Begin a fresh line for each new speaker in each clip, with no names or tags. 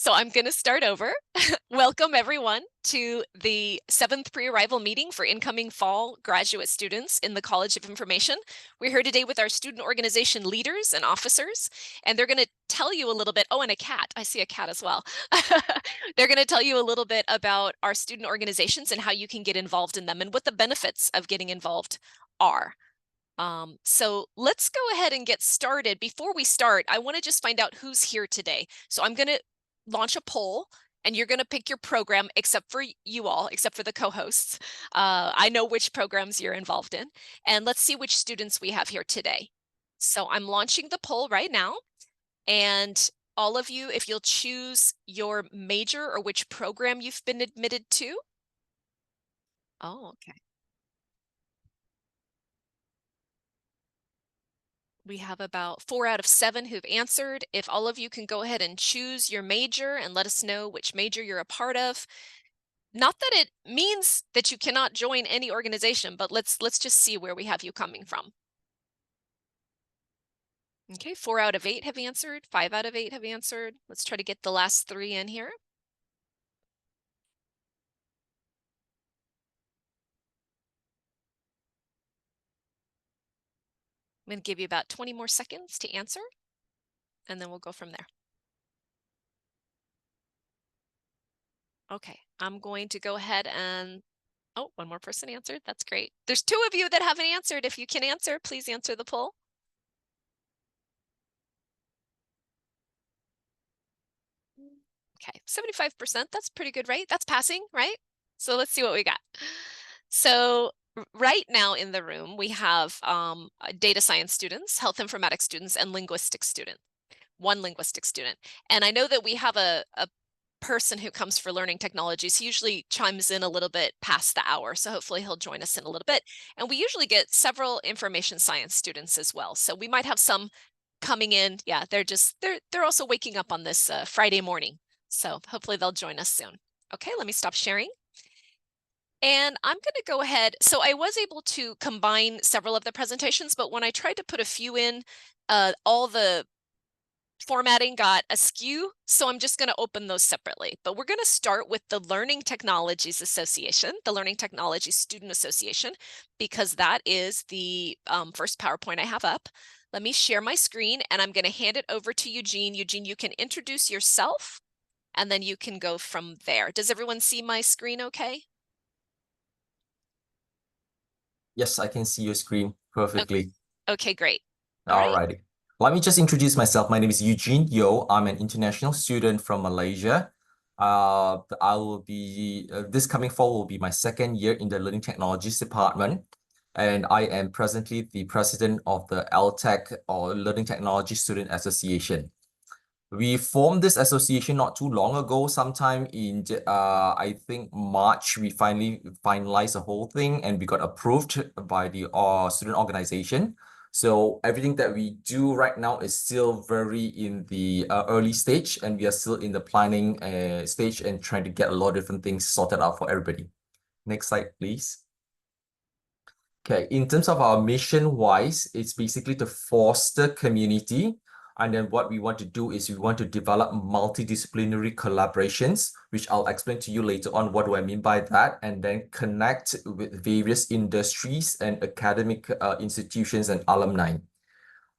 So I'm going to start over. Welcome everyone to the 7th pre-arrival meeting for incoming fall graduate students in the College of Information. We're here today with our student organization leaders and officers, and they're going to tell you a little bit. Oh, and a cat. I see a cat as well. They're going to tell you a little bit about our student organizations and how you can get involved in them and what the benefits of getting involved are. So let's go ahead and get started. Before we start, I want to just find out who's here today. So I'm going to launch a poll and you're going to pick your program except for you all, except for the co-hosts. I know which programs you're involved in, and let's see which students we have here today. So I'm launching the poll right now, and all of you, if you'll choose your major or which program you've been admitted to. Oh, okay. We have about 4 out of 7 who've answered. If all of you can go ahead and choose your major and let us know which major you're a part of. Not that it means that you cannot join any organization, but let's just see where we have you coming from. Okay, 4 out of 8 have answered, 5 out of 8 have answered. Let's try to get the last 3 in here. I'm going to give you about 20 more seconds to answer, and then we'll go from there. Okay, I'm going to go ahead and, oh, one more person answered. That's great. There's 2 of you that haven't answered. If you can answer, please answer the poll. Okay, 75%, that's pretty good, right? That's passing, right? So let's see what we got. So right now in the room, we have data science students, health informatics students, and linguistics students. 1 linguistic student. And I know that we have a person who comes for learning technologies. He usually chimes in a little bit past the hour, so hopefully he'll join us in a little bit. And we usually get several information science students as well. So we might have some coming in. Yeah, they're also waking up on this Friday morning. So hopefully they'll join us soon. Okay, let me stop sharing. And I'm going to go ahead. So I was able to combine several of the presentations, but when I tried to put a few in, all the formatting got askew, so I'm just going to open those separately. But we're going to start with the Learning Technologies Association, the Learning Technologies Student Association, because that is the first PowerPoint I have up. Let me share my screen, and I'm going to hand it over to Eugene. Eugene, you can introduce yourself, and then you can go from there. Does everyone see my screen okay?
Yes, I can see your screen perfectly.
Okay, great.
All righty. Let me just introduce myself. My name is Eugene Yeo. I'm an international student from Malaysia. I will be, this coming fall will be my 2nd year in the Learning Technologies department. And I am presently the president of the LTech, or Learning Technology Student Association. We formed this association not too long ago, sometime in, I think, March. We finally finalized the whole thing and we got approved by the student organization. So everything that we do right now is still very in the early stage, and we are still in the planning stage and trying to get a lot of different things sorted out for everybody. Next slide, please. Okay, in terms of our mission-wise, it's basically to foster community. And then what we want to do is we want to develop multidisciplinary collaborations, which I'll explain to you later on what do I mean by that, and then connect with various industries and academic institutions and alumni.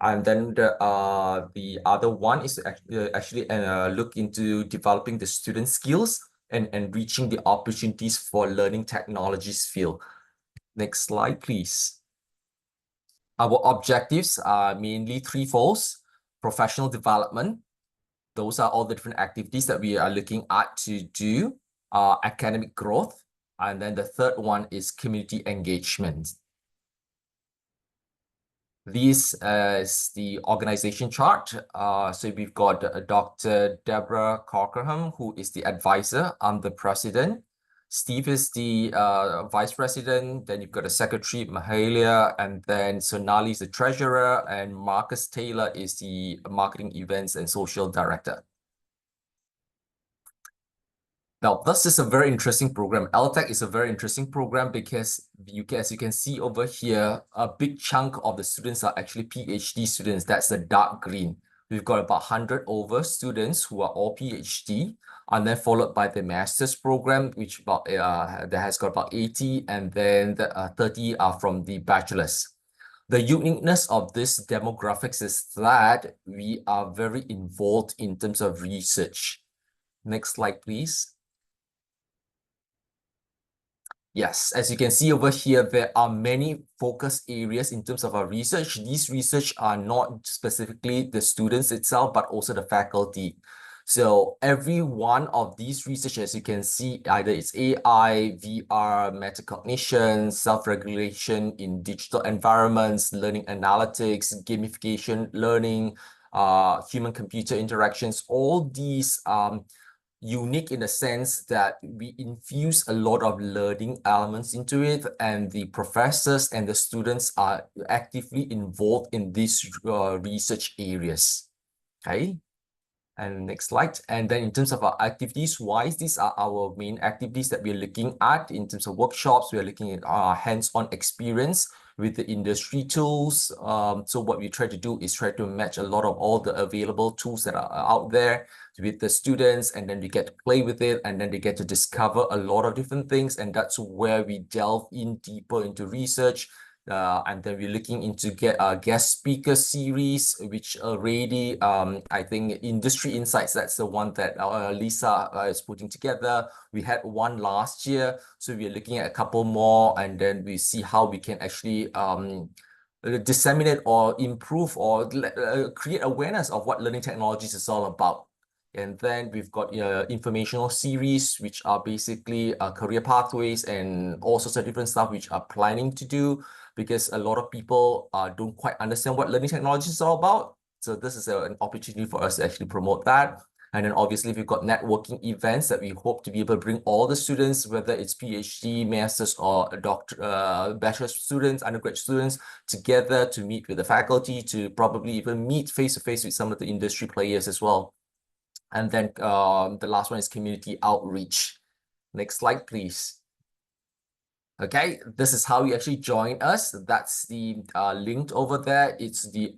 And then the other one is to actually look into developing the student skills and enriching the opportunities for learning technologies field. Next slide, please. Our objectives are mainly threefold: professional development. Those are all the different activities that we are looking at to do, academic growth. And then the third one is community engagement. This is the organization chart. So we've got Dr. Deborah Cockerham, who is the advisor. I'm the president. Steve is the vice president. Then you've got a secretary, Mahalia, and then Sonali is the treasurer, and Marcus Taylor is the marketing events and social director. Now, this is a very interesting program. LTech is a very interesting program because as you can see over here, a big chunk of the students are actually PhD students. That's the dark green. We've got about 100 over students who are all PhD, and then followed by the master's program, which about that has got about 80, and then the 30 are from the bachelor's. The uniqueness of this demographics is that we are very involved in terms of research. Next slide, please. Yes, as you can see over here, there are many focus areas in terms of our research. These research are not specifically the students itself, but also the faculty. So every one of these research, as you can see, either it's AI, VR, metacognition, self-regulation in digital environments, learning analytics, gamification learning, human-computer interactions, all these unique in the sense that we infuse a lot of learning elements into it, and the professors and the students are actively involved in these research areas. Okay. And next slide. And then in terms of our activities wise, these are our main activities that we're looking at. In terms of workshops, we're looking at our hands-on experience with the industry tools. So what we try to do is try to match a lot of all the available tools that are out there with the students, and then we get to play with it, and then they get to discover a lot of different things. And that's where we delve in deeper into research. And then we're looking into get a guest speaker series, which already, I think Industry Insights, that's the one that Lisa is putting together. We had one last year, so we're looking at a couple more, and then we see how we can actually disseminate or improve or create awareness of what learning technologies is all about. And then we've got informational series, which are basically career pathways and all sorts of different stuff which are planning to do, because a lot of people don't quite understand what learning technology is all about. So this is an opportunity for us to actually promote that. And then obviously we've got networking events that we hope to be able to bring all the students, whether it's PhD, masters, or bachelor students, undergraduate students, together to meet with the faculty, to probably even meet face-to-face with some of the industry players as well. And then the last one is community outreach. Next slide, please. Okay, this is how you actually join us. That's the link over there. It's the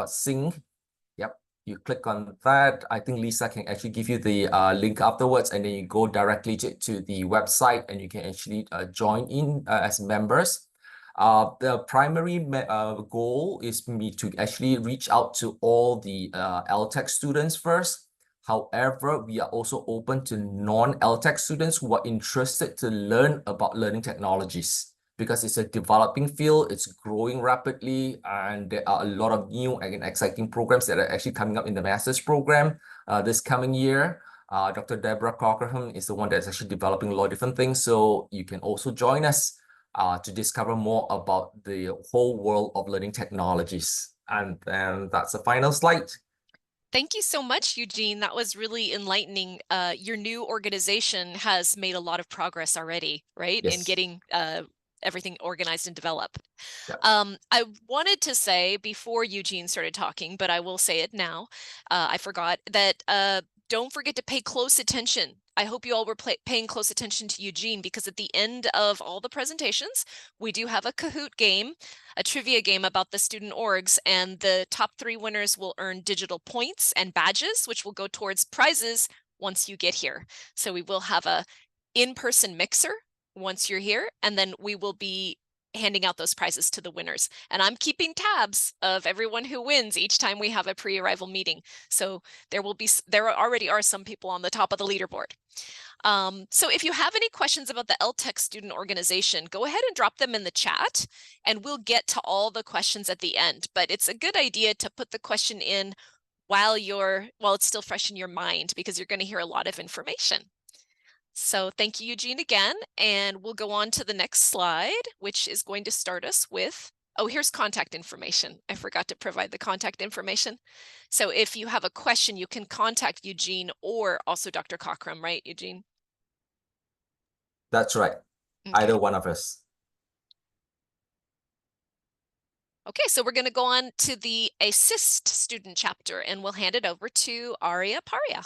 sync. Yep, you click on that. I think Lisa can actually give you the link afterwards, and then you go directly to the website, and you can actually join in as members. The primary goal is me to actually reach out to all the LTech students first. However, we are also open to non-LTech students who are interested to learn about learning technologies, because it's a developing field, it's growing rapidly, and there are a lot of new and exciting programs that are actually coming up in the master's program this coming year. Dr. Deborah Cockerham is the one that's actually developing a lot of different things, so you can also join us to discover more about the whole world of learning technologies. And then that's the final slide.
Thank you so much, Eugene. That was really enlightening. Your new organization has made a lot of progress already, right? In
Yes.
getting everything organized and developed.
Yeah.
I wanted to say before Eugene started talking, but I will say it now. I forgot that don't forget to pay close attention. I hope you all were paying close attention to Eugene, because at the end of all the presentations, we do have a Kahoot game, a trivia game about the student orgs, and the top 3 winners will earn digital points and badges, which will go towards prizes once you get here. So we will have a in-person mixer once you're here, and then we will be handing out those prizes to the winners. And I'm keeping tabs of everyone who wins each time we have a pre-arrival meeting. So there already are some people on the top of the leaderboard. So if you have any questions about the LTech student organization, go ahead and drop them in the chat, and we'll get to all the questions at the end. But it's a good idea to put the question in while it's still fresh in your mind, because you're going to hear a lot of information. So thank you, Eugene, again, and we'll go on to the next slide, which is going to start us with, oh, here's contact information. I forgot to provide the contact information. So if you have a question, you can contact Eugene or also Dr. Cockrum, right, Eugene?
That's right.
Okay.
Either one of us.
Okay, so we're going to go on to the Assist student chapter, and we'll hand it over to Arya Paria.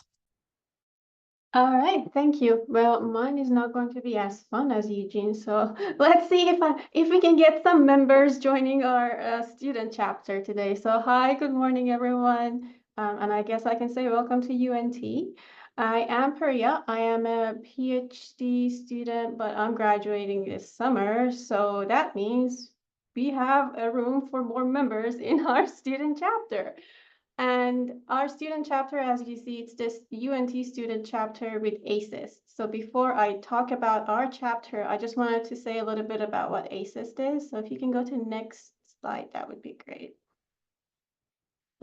All right, thank you. Well, mine is not going to be as fun as Eugene, so let's see if we can get some members joining our student chapter today. So hi, good morning, everyone. And I guess I can say welcome to UNT. I am Priya. I am a PhD student, but I'm graduating this summer. So that means we have a room for more members in our student chapter. And our student chapter, as you see, it's this UNT student chapter with ACES. So before I talk about our chapter, I just wanted to say a little bit about what ACES is. So if you can go to next slide, that would be great.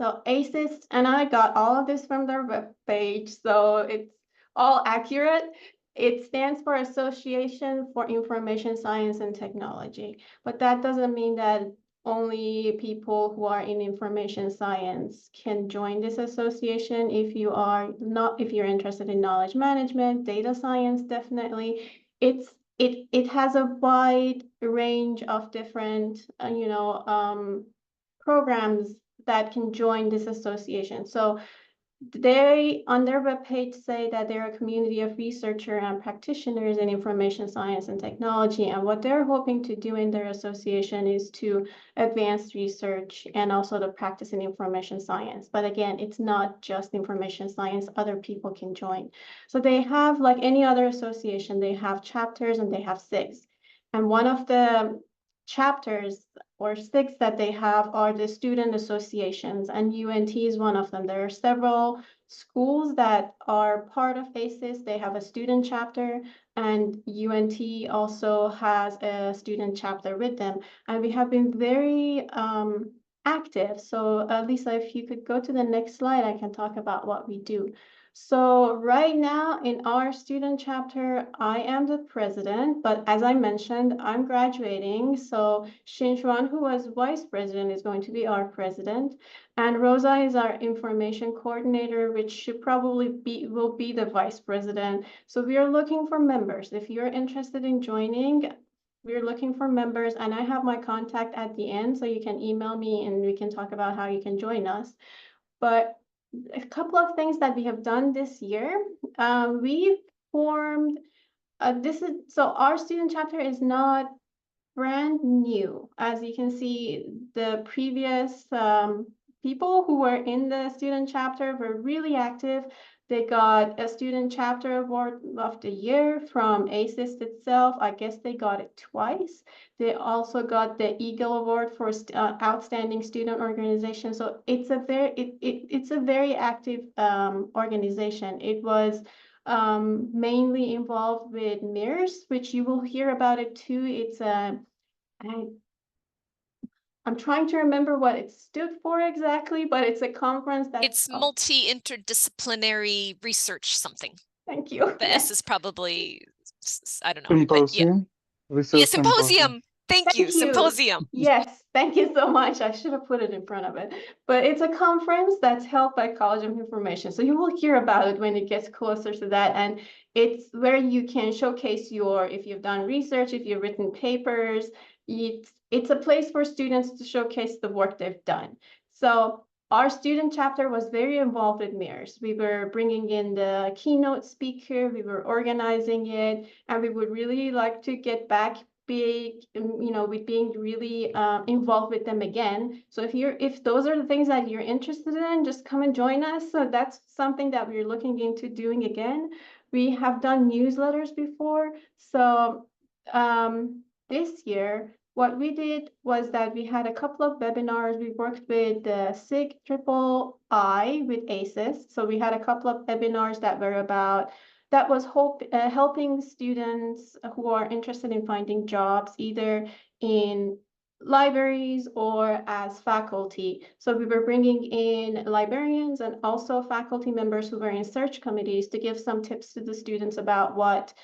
So ACES, and I got all of this from their webpage, so it's all accurate. It stands for Association for Information Science and Technology, but that doesn't mean that only people who are in information science can join this association. If you're interested in knowledge management, data science, definitely. It has a wide range of different, programs that can join this association. So they, on their webpage, say that they're a community of researchers and practitioners in information science and technology. And what they're hoping to do in their association is to advance research and also the practice in information science. But again, it's not just information science, other people can join. So they have, like any other association, they have chapters and they have SIGs. And one of the chapters or SIGs that they have are the student associations, and UNT is one of them. There are several schools that are part of ACES. They have a student chapter, and UNT also has a student chapter with them. And we have been very active. So Lisa, if you could go to the next slide, I can talk about what we do. So right now in our student chapter, I am the president, but as I mentioned, I'm graduating. So Shinchuan, who was vice president, is going to be our president. And Rosa is our information coordinator, which should probably will be the vice president. So we are looking for members. If you're interested in joining, we're looking for members, and I have my contact at the end, so you can email me and we can talk about how you can join us. But a couple of things that we have done this year. We formed, so our student chapter is not brand new. As you can see, the previous people who were in the student chapter were really active. They got a student chapter award of the year from ACES itself. I guess they got it twice. They also got the Eagle Award for outstanding student organization. So it's a very active organization. It was mainly involved with MIRS, which you will hear about it too. It's a I'm trying to remember what it stood for exactly, but it's a conference that
It's multi-interdisciplinary research something.
Thank you.
The
Yes.
S is probably, I don't know, but yeah.
Symposium. Research
Symposium. Thank you, symposium.
Yes, thank you so much. I should have put it in front of it. But it's a conference that's held by College of Information. So you will hear about it when it gets closer to that. And it's where you can showcase if you've done research, if you've written papers. It's a place for students to showcase the work they've done. So our student chapter was very involved with MIRS. We were bringing in the keynote speaker, we were organizing it, and we would really like to get back with being really involved with them again. So if those are the things that you're interested in, just come and join us. So that's something that we're looking into doing again. We have done newsletters before. So this year, what we did was that we had a couple of webinars. We worked with the SIG III with ACES. So we had a couple of webinars that was helping students who are interested in finding jobs either in libraries or as faculty. So we were bringing in librarians and also faculty members who were in search committees to give some tips to the students about what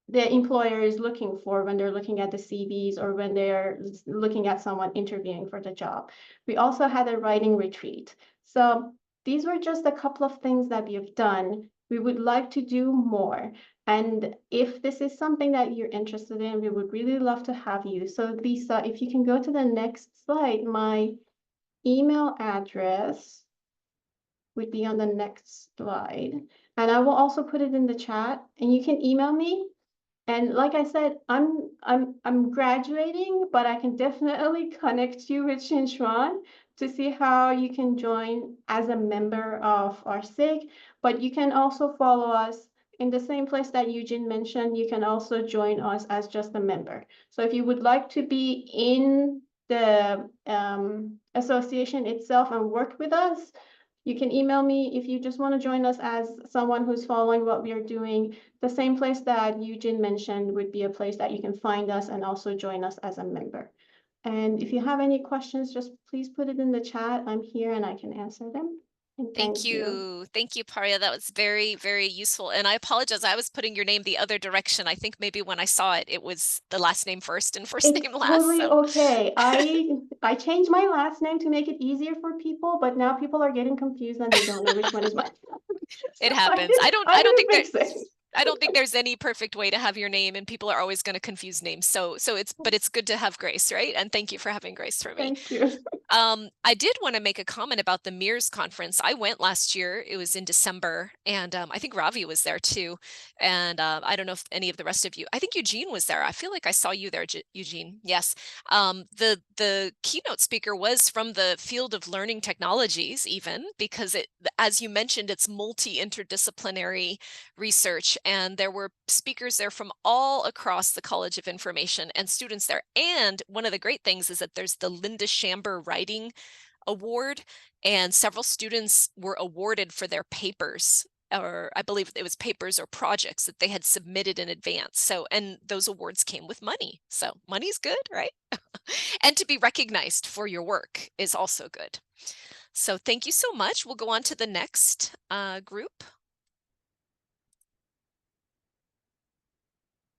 the employer is looking for when they're looking at the CVs or when they're looking at someone interviewing for the job. We also had a writing retreat. So these were just a couple of things that we have done. We would like to do more. And if this is something that you're interested in, we would really love to have you. So Lisa, if you can go to the next slide, my email address would be on the next slide. And I will also put it in the chat, and you can email me. And like I said, I'm graduating, but I can definitely connect you with Shinchuan to see how you can join as a member of our SIG. But you can also follow us in the same place that Eugene mentioned. You can also join us as just a member. So if you would like to be in the association itself and work with us, you can email me. If you just want to join us as someone who's following what we are doing, the same place that Eugene mentioned would be a place that you can find us and also join us as a member. And if you have any questions, just please put it in the chat. I'm here and I can answer them. And
Thank you. Thank you, Paria. That was very, very useful. And I apologize. I was putting your name the other direction. I think maybe when I saw it, it was the last name first and first name last.
Totally okay. I changed my last name to make it easier for people, but now people are getting confused and they don't know which one is mine.
It happens. I don't think there's any perfect way to have your name, and people are always going to confuse names. So but it's good to have grace, right? And thank you for having grace for me.
Thank you.
I did want to make a comment about the MIRS conference. I went last year. It was in December, and I think Ravi was there too. And I don't know if any of the rest of you, I think Eugene was there. I feel like I saw you there, Eugene. Yes. The keynote speaker was from the field of learning technologies, even because it, as you mentioned, it's multi-interdisciplinary research, and there were speakers there from all across the College of Information and students there. And one of the great things is that there's the Linda Shamber Writing Award, and several students were awarded for their papers, or I believe it was papers or projects that they had submitted in advance. So, and those awards came with money. So money's good, right? And to be recognized for your work is also good. So thank you so much. We'll go on to the next group.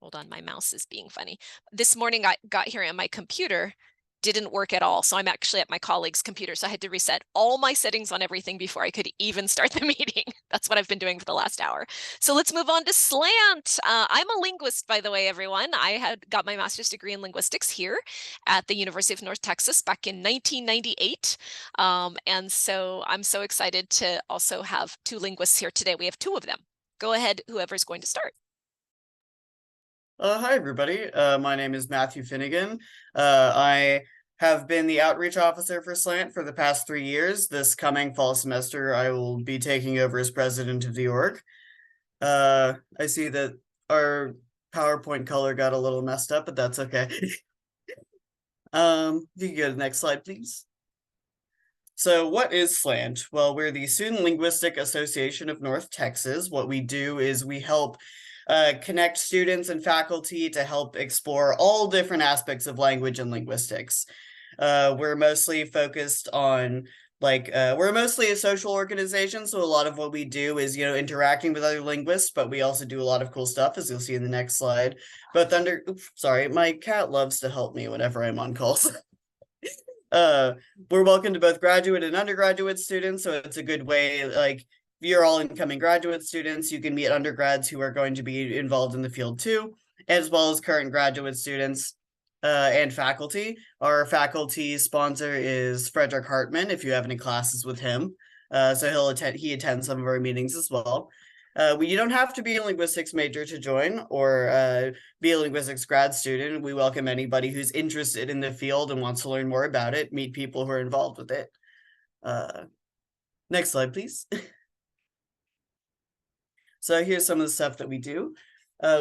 Hold on, my mouse is being funny. This morning I got here and my computer didn't work at all. So I'm actually at my colleague's computer. So I had to reset all my settings on everything before I could even start the meeting. That's what I've been doing for the last hour. So let's move on to SLANT. I'm a linguist, by the way, everyone. I had got my master's degree in linguistics here at the University of North Texas back in 1998. And so I'm so excited to also have two linguists here today. We have two of them. Go ahead, whoever's going to start.
Hi, everybody. My name is Matthew Finnegan. I have been the outreach officer for SLANT for the past 3 years. This coming fall semester, I will be taking over as president of the org. I see that our PowerPoint color got a little messed up, but that's okay. If you can go to the next slide, please. So what is SLANT? Well, we're the Student Linguistic Association of North Texas. What we do is we help connect students and faculty to help explore all different aspects of language and linguistics. We're mostly focused on we're mostly a social organization, so a lot of what we do is, interacting with other linguists, but we also do a lot of cool stuff, as you'll see in the next slide. Both sorry, my cat loves to help me whenever I'm on calls. We're welcome to both graduate and undergraduate students, so it's a good way, if you're all incoming graduate students, you can meet undergrads who are going to be involved in the field too, as well as current graduate students and faculty. Our faculty sponsor is Frederick Hartman, if you have any classes with him. So he attends some of our meetings as well. You don't have to be a linguistics major to join or be a linguistics grad student. We welcome anybody who's interested in the field and wants to learn more about it, meet people who are involved with it. Next slide, please. So here's some of the stuff that we do.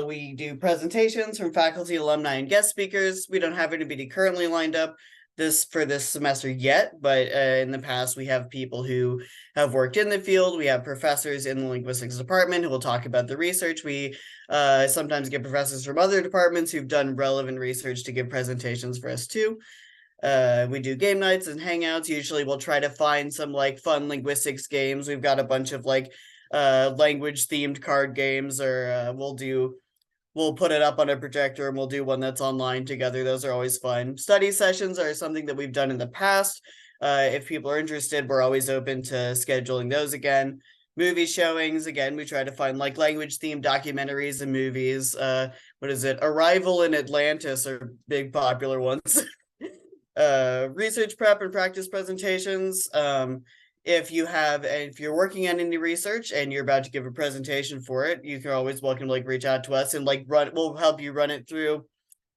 We do presentations from faculty, alumni, and guest speakers. We don't have anybody currently lined up for this semester yet, but in the past, we have people who have worked in the field. We have professors in the linguistics department who will talk about the research. We sometimes get professors from other departments who've done relevant research to give presentations for us too. We do game nights and hangouts. Usually we'll try to find some fun linguistics games. We've got a bunch of language themed card games, or we'll put it up on a projector and we'll do one that's online together. Those are always fun. Study sessions are something that we've done in the past. If people are interested, we're always open to scheduling those again. Movie showings, again, we try to find language themed documentaries and movies. What is it? Arrival in Atlantis are big popular ones. Research prep and practice presentations. if you're working on any research and you're about to give a presentation for it, you can always welcome to like reach out to us and like we'll help you run it through.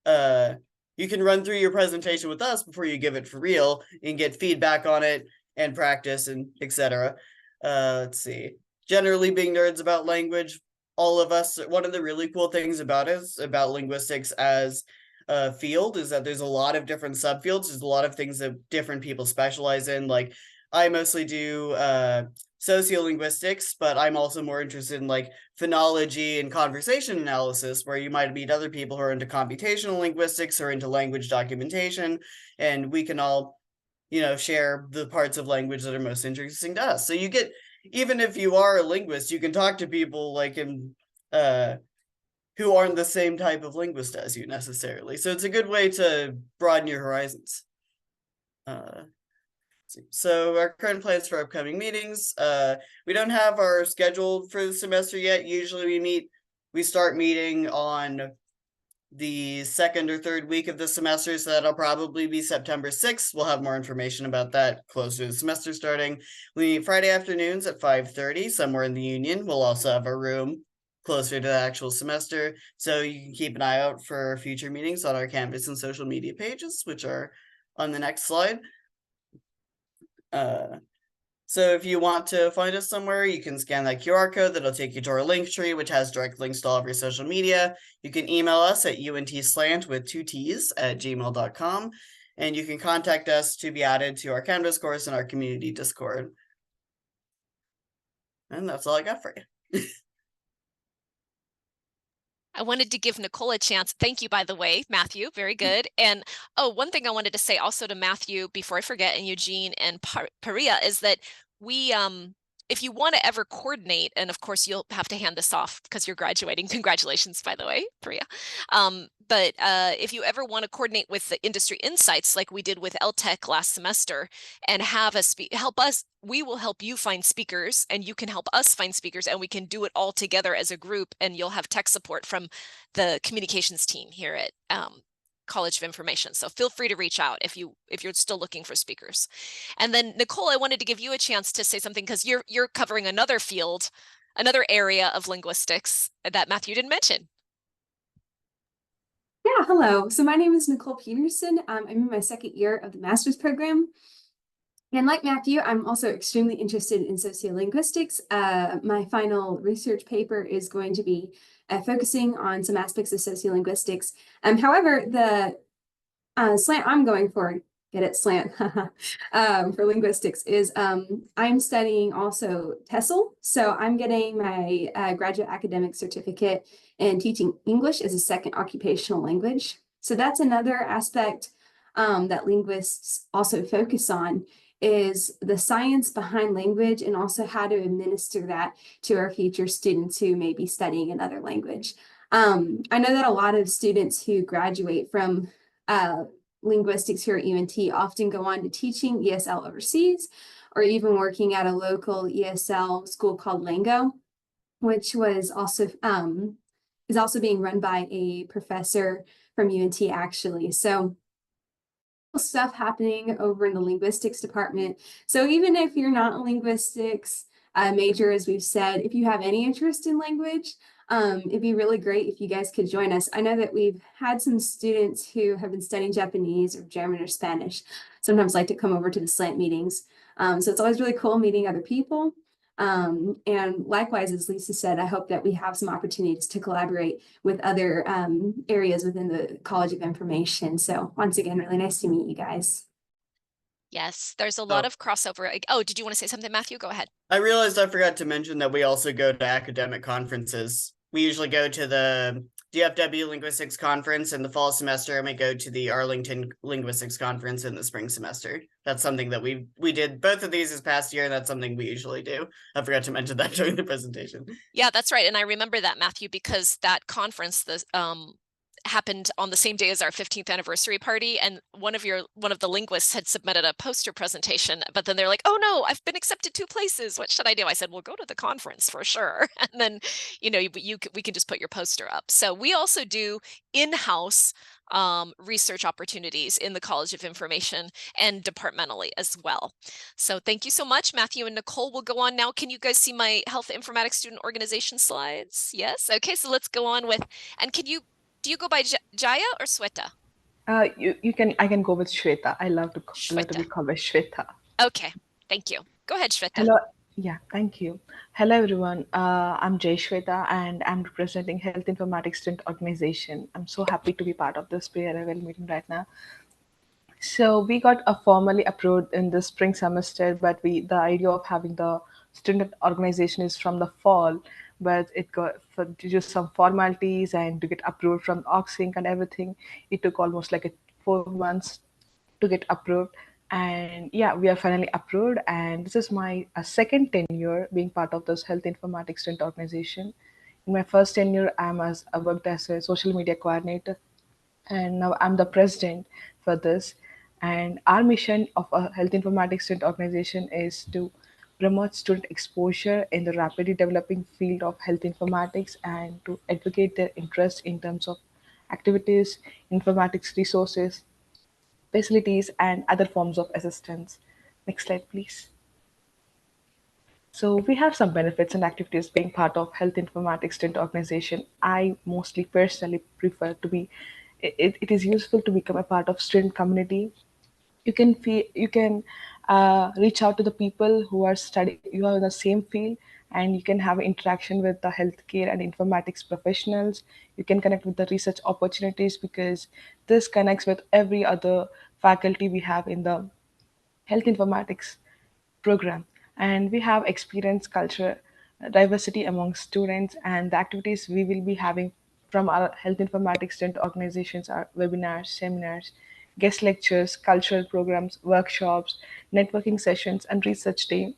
You can run through your presentation with us before you give it for real and get feedback on it and practice and etc. Let's see. Generally being nerds about language, all of us, one of the really cool things about linguistics as a field is that there's a lot of different subfields. There's a lot of things that different people specialize in. Like I mostly do sociolinguistics, but I'm also more interested in like phonology and conversation analysis, where you might meet other people who are into computational linguistics or into language documentation, and we can all, share the parts of language that are most interesting to us. So you get, even if you are a linguist, you can talk to people like who aren't the same type of linguist as you necessarily. So it's a good way to broaden your horizons. So our current plans for upcoming meetings, we don't have our schedule for the semester yet. Usually we start meeting on the second or third week of the semester, so that'll probably be September 6th. We'll have more information about that closer to the semester starting. We meet Friday afternoons at 5:30 somewhere in the Union. We'll also have a room closer to the actual semester, so you can keep an eye out for future meetings on our campus and social media pages, which are on the next slide. So if you want to find us somewhere, you can scan that QR code. That'll take you to our link tree, which has direct links to all of your social media. You can email us at untslant with 2 T's at gmail.com. And you can contact us to be added to our Canvas course and our community Discord. And that's all I got for you.
I wanted to give Nicole a chance. Thank you, by the way, Matthew. Very good. And one thing I wanted to say also to Matthew before I forget, and Eugene and Paria, is that we, if you want to ever coordinate, and of course you'll have to hand this off because you're graduating. Congratulations, by the way, Paria. But if you ever want to coordinate with the industry insights like we did with LTech last semester and have help us, we will help you find speakers and you can help us find speakers, and we can do it all together as a group, and you'll have tech support from the communications team here at College of Information. So feel free to reach out if you're still looking for speakers. And then Nicole, I wanted to give you a chance to say something because you're covering another field, another area of linguistics that Matthew didn't mention.
Yeah, hello. So my name is Nicole Peterson. I'm in my second year of the master's program. And like Matthew, I'm also extremely interested in sociolinguistics. My final research paper is going to be focusing on some aspects of sociolinguistics. However, the slant I'm going for, get it, slant, for linguistics is I'm studying also TESOL. So I'm getting my graduate academic certificate in teaching English as a second occupational language. So that's another aspect that linguists also focus on, is the science behind language and also how to administer that to our future students who may be studying another language. I know that a lot of students who graduate from linguistics here at UNT often go on to teaching ESL overseas, or even working at a local ESL school called Lango, which was also is also being run by a professor from UNT actually. So stuff happening over in the linguistics department. So even if you're not a linguistics major, as we've said, if you have any interest in language, it'd be really great if you guys could join us. I know that we've had some students who have been studying Japanese or German or Spanish, sometimes like to come over to the SLANT meetings. So it's always really cool meeting other people. And likewise, as Lisa said, I hope that we have some opportunities to collaborate with other areas within the College of Information. So once again, really nice to meet you guys.
Yes, there's a lot of crossover. Oh, did you want to say something, Matthew? Go ahead.
I realized I forgot to mention that we also go to academic conferences. We usually go to the DFW Linguistics Conference in the fall semester, and we go to the Arlington Linguistics Conference in the spring semester. That's something that we did both of these this past year, and that's something we usually do. I forgot to mention that during the presentation.
Yeah, that's right. And I remember that, Matthew, because that conference, happened on the same day as our 15th anniversary party, and one of the linguists had submitted a poster presentation, but then they're like, oh no, I've been accepted 2 places, what should I do? I said, well, go to the conference for sure. And then we can just put your poster up. So we also do in-house research opportunities in the College of Information and departmentally as well. So thank you so much. Matthew and Nicole will go on now. Can you guys see my Health Informatics Student Organization slides? Yes. Okay, so let's go on with, and do you go by Jaya or Sweta?
I can go with Shweta. I love to be
Shweta.
called by Shweta.
Okay, thank you. Go ahead, Shweta.
Hello. Yeah, thank you. Hello, everyone. I'm Jay Shweta, and I'm representing Health Informatics Student Organization. I'm so happy to be part of this PRL meeting right now. So we got formally approved in the spring semester, but the idea of having the student organization is from the fall, but it got for just some formalities and to get approved from Oxync and everything. It took almost like 4 months to get approved. And yeah, we are finally approved. And this is my second tenure being part of this health informatics student organization. In my first tenure, I worked as a social media coordinator, and now I'm the president for this. And our mission of a health informatics student organization is to promote student exposure in the rapidly developing field of health informatics and to advocate their interest in terms of activities, informatics resources, facilities, and other forms of assistance. Next slide, please. So we have some benefits and activities being part of health informatics student organization. I mostly personally prefer to be, it is useful to become a part of student community. You can reach out to the people who are you are in the same field, and you can have interaction with the healthcare and informatics professionals. You can connect with the research opportunities because this connects with every other faculty we have in the health informatics program. And we have experience culture diversity among students, and the activities we will be having from our health informatics student organizations are webinars, seminars, guest lectures, cultural programs, workshops, networking sessions, and research day.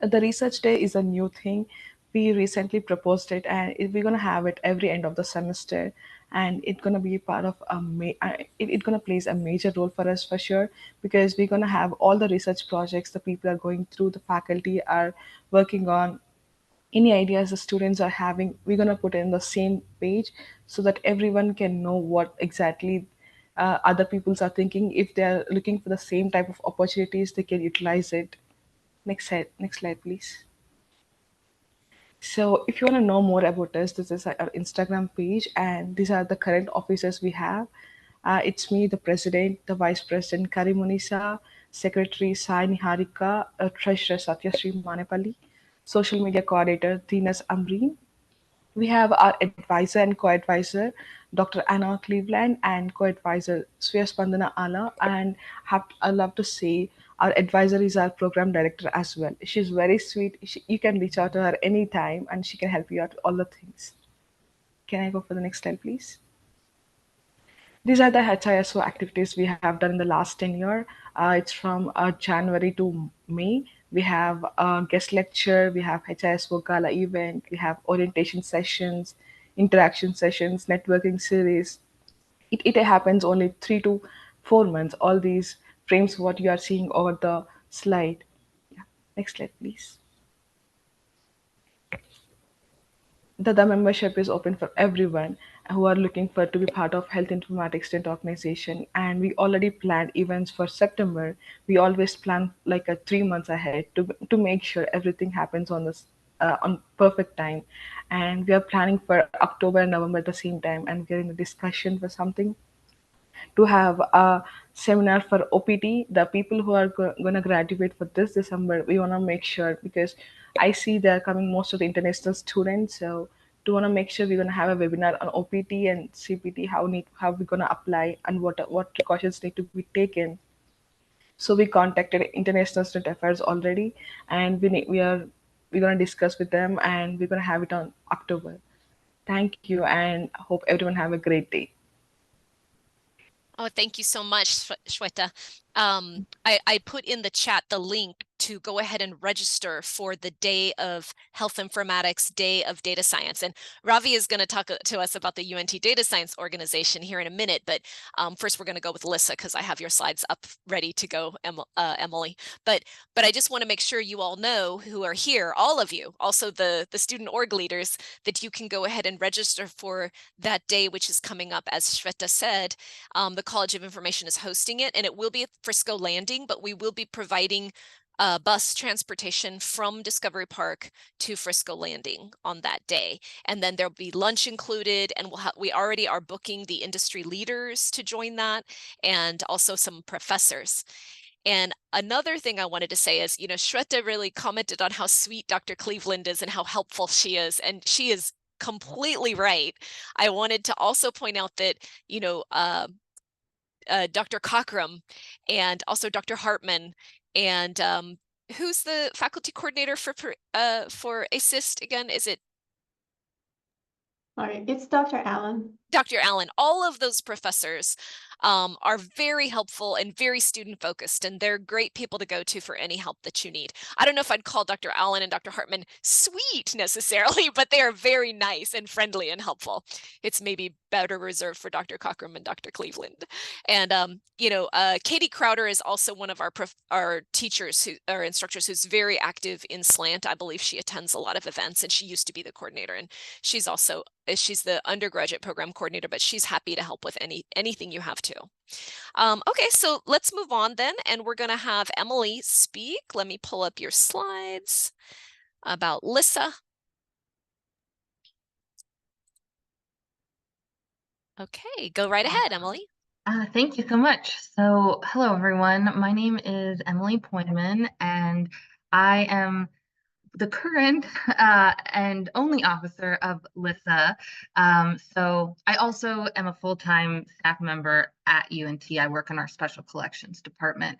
The research day is a new thing. We recently proposed it, and we're going to have it every end of the semester. And it's going to be part of it's going to plays a major role for us for sure, because we're going to have all the research projects the people are going through, the faculty are working on, any ideas the students are having, we're going to put it in the same page so that everyone can know what exactly other peoples are thinking. If they're looking for the same type of opportunities, they can utilize it. Next slide, please. So if you want to know more about us, this is our Instagram page, and these are the current officers we have. It's me, the president, the vice president, Kari Munisa, secretary, Sai Niharika, treasurer, Satyashree Manepalli, social media coordinator, Dinas Amreen. We have our advisor and co-advisor, Dr. Anna Cleveland, and co-advisor, Sweya Spandana Ala. And I love to say our advisor is our program director as well. She's very sweet. You can reach out to her anytime and she can help you out with all the things. Can I go for the next slide, please? These are the HISO activities we have done in the last 10 years. It's from January to May. We have a guest lecture, we have HISO Gala event, we have orientation sessions, interaction sessions, networking series. It happens only 3 to 4 months, all these frames what you are seeing over the slide. Yeah. Next slide, please. The membership is open for everyone who are looking for to be part of health informatics student organization, and we already planned events for September. We always plan like 3 months ahead to make sure everything happens on this on perfect time. And we are planning for October and November at the same time, and we're in a discussion for something to have a seminar for OPT. The people who are going to graduate for this December, we want to make sure, because I see they're coming most of the international students. So to want to make sure we're going to have a webinar on OPT and CPT, how we're going to apply and what precautions need to be taken. So we contacted International Student Affairs already, and we're going to discuss with them, and we're going to have it on October. Thank you, and hope everyone have a great day.
Oh, thank you so much, Shweta. I put in the chat the link to go ahead and register for the Day of Health Informatics, Day of Data Science. And Ravi is going to talk to us about the UNT Data Science Organization here in a minute, but first we're going to go with Lissa because I have your slides up ready to go, Emily. But I just want to make sure you all know who are here, all of you, also the student org leaders, that you can go ahead and register for that day, which is coming up. As Shweta said, the College of Information is hosting it, and it will be at Frisco Landing, but we will be providing bus transportation from Discovery Park to Frisco Landing on that day. And then there'll be lunch included, and we already are booking the industry leaders to join that, and also some professors. And another thing I wanted to say is, you know, Shweta really commented on how sweet Dr. Cleveland is and how helpful she is, and she is completely right. I wanted to also point out that, you know, Dr. Cockram and also Dr. Hartman and who's the faculty coordinator for ASIST again? Is it?
All right, it's Dr. Allen.
Dr. Allen, all of those professors are very helpful and very student focused, and they're great people to go to for any help that you need. I don't know if I'd call Dr. Allen and Dr. Hartman sweet necessarily, but they are very nice and friendly and helpful. It's maybe better reserved for Dr. Cockram and Dr. Cleveland. And you know, Katie Crowder is also one of our teachers or instructors who's very active in SLANT. I believe she attends a lot of events, and she used to be the coordinator, and she's the undergraduate program coordinator, but she's happy to help with anything you have to. Okay, so let's move on then, and we're going to have Emily speak. Let me pull up your slides about Lissa. Okay, go right ahead, Emily.
Thank you so much. So, hello everyone. My name is Emily Poinman, and I am the current and only officer of Lissa. So I also am a full-time staff member at UNT. I work in our special collections department.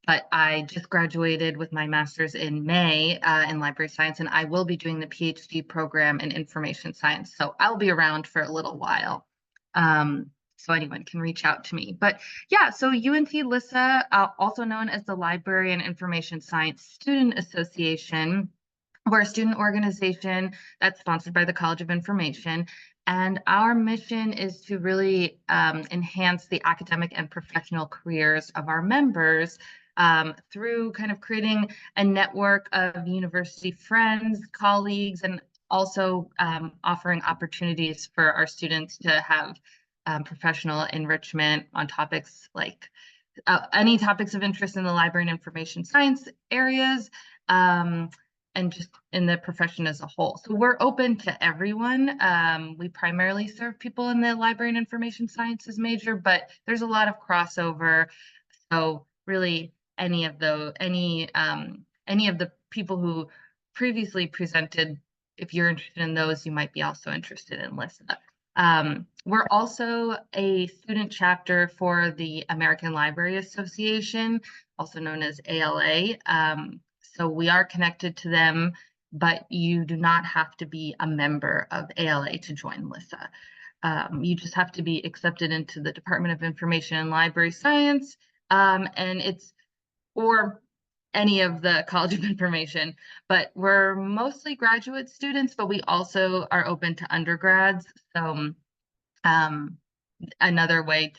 But I just graduated with my master's in May in library science, and I will be doing the PhD program in information science. So I'll be around for a little while. So anyone can reach out to me. But yeah, so UNT Lissa, also known as the Library and Information Science Student Association, we're a student organization that's sponsored by the College of Information. And our mission is to really enhance the academic and professional careers of our members through kind of creating a network of university friends, colleagues, and also offering opportunities for our students to have professional enrichment on topics like any topics of interest in the library and information science areas, and just in the profession as a whole. So we're open to everyone. We primarily serve people in the library and information sciences major, but there's a lot of crossover. So really any of the people who previously presented, if you're interested in those, you might be also interested in Lissa. We're also a student chapter for the American Library Association, also known as ALA. So we are connected to them, but you do not have to be a member of ALA to join Lissa. You just have to be accepted into the Department of Information and Library Science, or any of the College of Information, but we're mostly graduate students, but we also are open to undergrads. So another way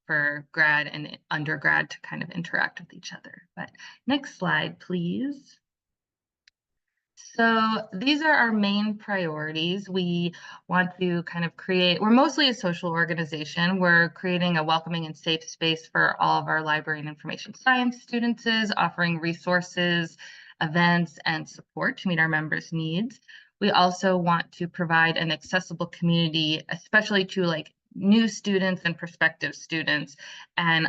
for grad and undergrad to kind of interact with each other. But next slide, please. So these are our main priorities. We want to kind of we're mostly a social organization. We're creating a welcoming and safe space for all of our library and information science students, offering resources, events, and support to meet our members' needs. We also want to provide an accessible community, especially to like new students and prospective students. And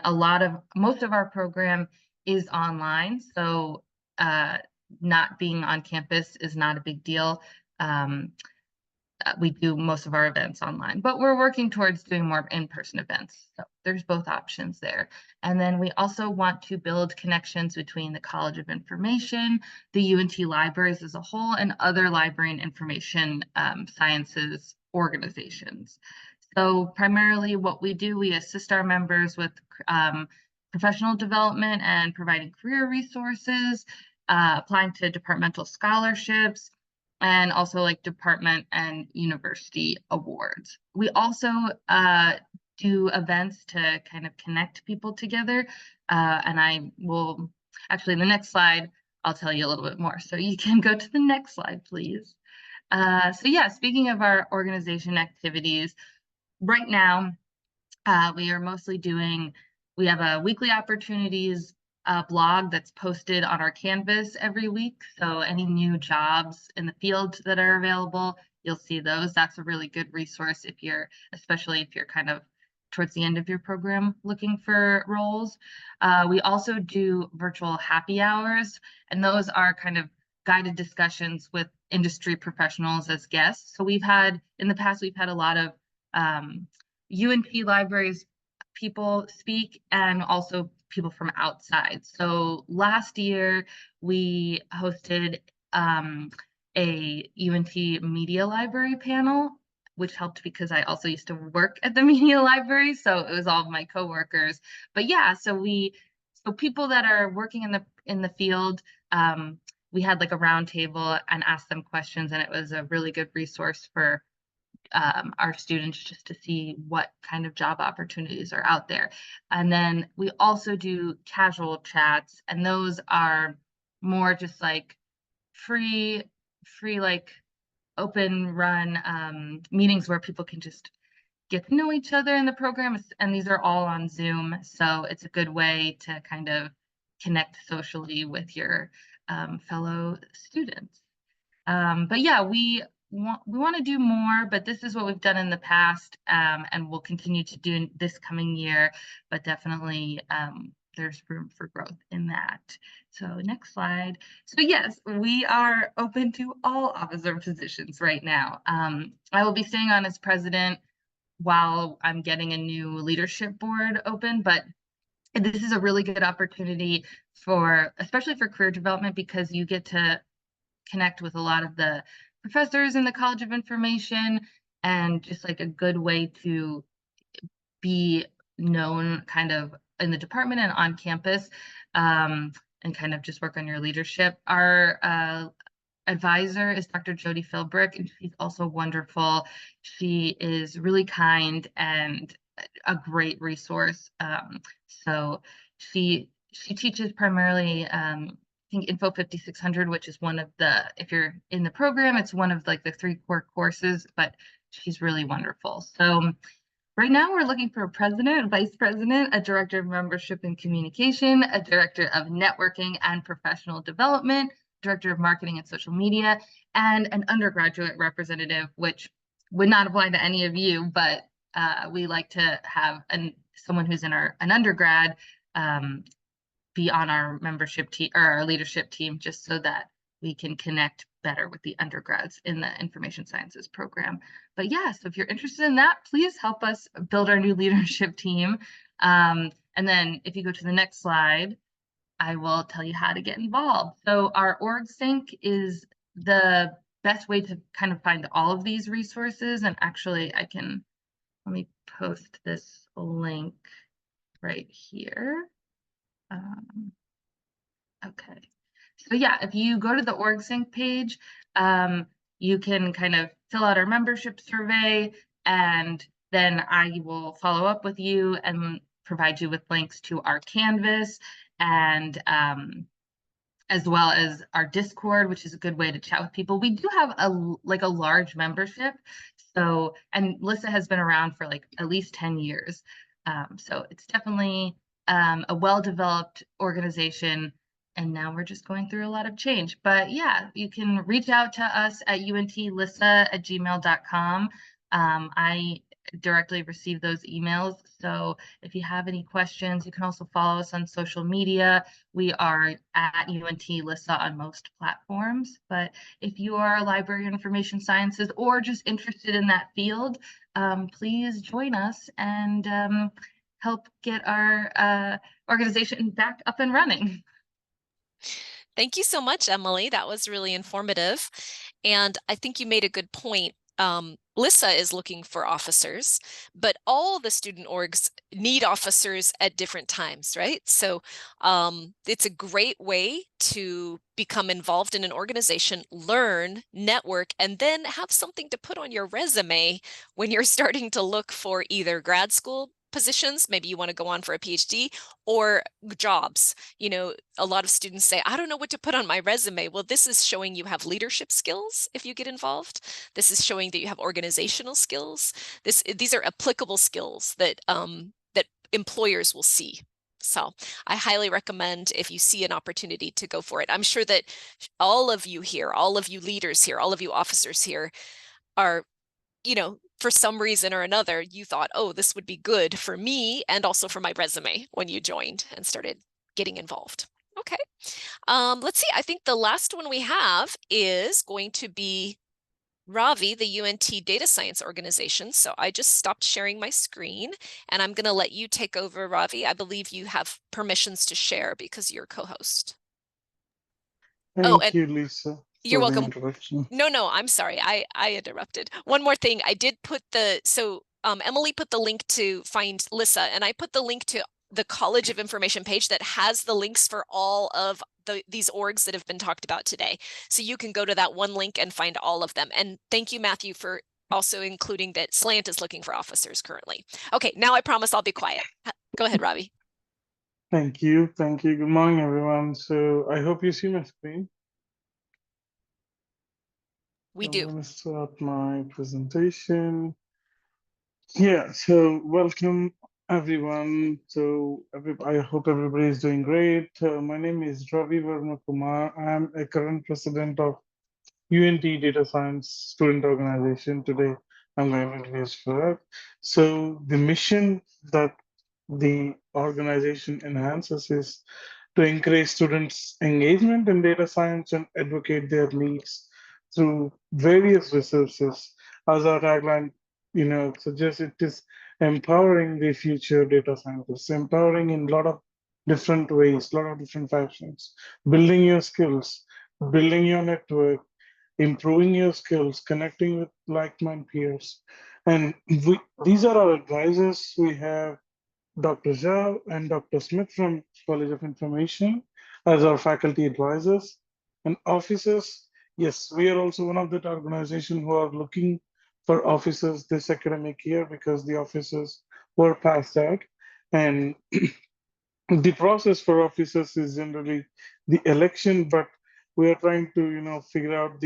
most of our program is online. So not being on campus is not a big deal. We do most of our events online, but we're working towards doing more in-person events. So there's both options there. And then we also want to build connections between the College of Information, the UNT libraries as a whole, and other library and information sciences organizations. So primarily what we do, we assist our members with professional development and providing career resources, applying to departmental scholarships, and also like department and university awards. We also do events to kind of connect people together. And I will actually, the next slide, I'll tell you a little bit more. So you can go to the next slide, please. So yeah, speaking of our organization activities, right now, we are mostly we have a weekly opportunities blog that's posted on our Canvas every week. So any new jobs in the field that are available, you'll see those. That's a really good resource especially if you're kind of towards the end of your program looking for roles. We also do virtual happy hours, and those are kind of guided discussions with industry professionals as guests. So in the past, we've had a lot of UNT libraries people speak, and also people from outside. So last year we hosted a UNT media library panel, which helped because I also used to work at the media library, so it was all of my coworkers. But yeah, so people that are working in the field, we had like a round table and asked them questions, and it was a really good resource for our students just to see what kind of job opportunities are out there. And then we also do casual chats, and those are more just like free like open run meetings where people can just get to know each other in the program. And these are all on Zoom, so it's a good way to kind of connect socially with your fellow students. But yeah, we want to do more, but this is what we've done in the past, and we'll continue to do this coming year, but definitely there's room for growth in that. So next slide. So yes, we are open to all officer positions right now. I will be staying on as president while I'm getting a new leadership board open, but this is a really good opportunity especially for career development, because you get to connect with a lot of the professors in the College of Information, and just like a good way to be known kind of in the department and on campus, and kind of just work on your leadership. Our advisor is Dr. Jody Philbrick, and she's also wonderful. She is really kind and a great resource. So she teaches primarily I think Info 5600, which is one of if you're in the program, it's one of like the 3 core courses, but she's really wonderful. So right now we're looking for a president, vice president, a director of membership and communication, a director of networking and professional development, director of marketing and social media, and an undergraduate representative, which would not apply to any of you, but we like to have someone who's in an undergrad be on our membership team or our leadership team, just so that we can connect better with the undergrads in the information sciences program. But yeah, so if you're interested in that, please help us build our new leadership team. And then if you go to the next slide, I will tell you how to get involved. So our org sync is the best way to kind of find all of these resources. And actually let me post this link right here. Okay, so yeah, if you go to the org sync page, you can kind of fill out our membership survey, and then I will follow up with you and provide you with links to our Canvas, and as well as our Discord, which is a good way to chat with people. We do have a large membership, and LISA has been around for like at least 10 years. So it's definitely a well-developed organization, and now we're just going through a lot of change. But yeah, you can reach out to us at untlisa@gmail.com. I directly receive those emails, so if you have any questions, you can also follow us on social media. We are at UNT LISA on most platforms, but if you are a library of information sciences or just interested in that field, please join us and help get our organization back up and running.
Thank you so much, Emily. That was really informative. And I think you made a good point. LISA is looking for officers, but all the student orgs need officers at different times, right? So it's a great way to become involved in an organization, learn, network, and then have something to put on your resume when you're starting to look for either grad school positions, maybe you want to go on for a PhD, or jobs. You know, a lot of students say, I don't know what to put on my resume. Well, this is showing you have leadership skills if you get involved. This is showing that you have organizational skills. These are applicable skills that that employers will see. So I highly recommend, if you see an opportunity, to go for it. I'm sure that all of you here, all of you leaders here, all of you officers here are, you know, for some reason or another, you thought, oh, this would be good for me and also for my resume when you joined and started getting involved. Okay. Let's see. I think the last one we have is going to be Ravi, the UNT Data Science Organization. So I just stopped sharing my screen and I'm going to let you take over, Ravi. I believe you have permissions to share because you're co-host.
Thank you, Lisa.
You're
for the
welcome.
introduction.
No, I'm sorry. I interrupted. One more thing. I did put Emily put the link to find LISA, and I put the link to the College of Information page that has the links for all of these orgs that have been talked about today. So you can go to that one link and find all of them. And thank you, Matthew, for also including that SLANT is looking for officers currently. Okay, now I promise I'll be quiet. Go ahead, Ravi.
Thank you. Good morning, everyone. So I hope you see my screen.
We
I'm
do.
going to start my presentation. Yeah, so welcome everyone. I hope everybody is doing great. My name is Ravi Verma Kumar. I'm a current president of UNT Data Science Student Organization. Today, I'm going to introduce for that. So the mission that the organization enhances is to encourage students' engagement in data science and advocate their needs through various resources. As our tagline, suggests, it is empowering the future data scientists, empowering in a lot of different ways, a lot of different fashions, building your skills, building your network, improving your skills, connecting with like-minded peers. And these are our advisors. We have Dr. Zhao and Dr. Smith from College of Information as our faculty advisors and officers. Yes, we are also one of that organization who are looking for officers this academic year because the officers were passed out. And the process for officers is generally the election, but we are trying to, figure out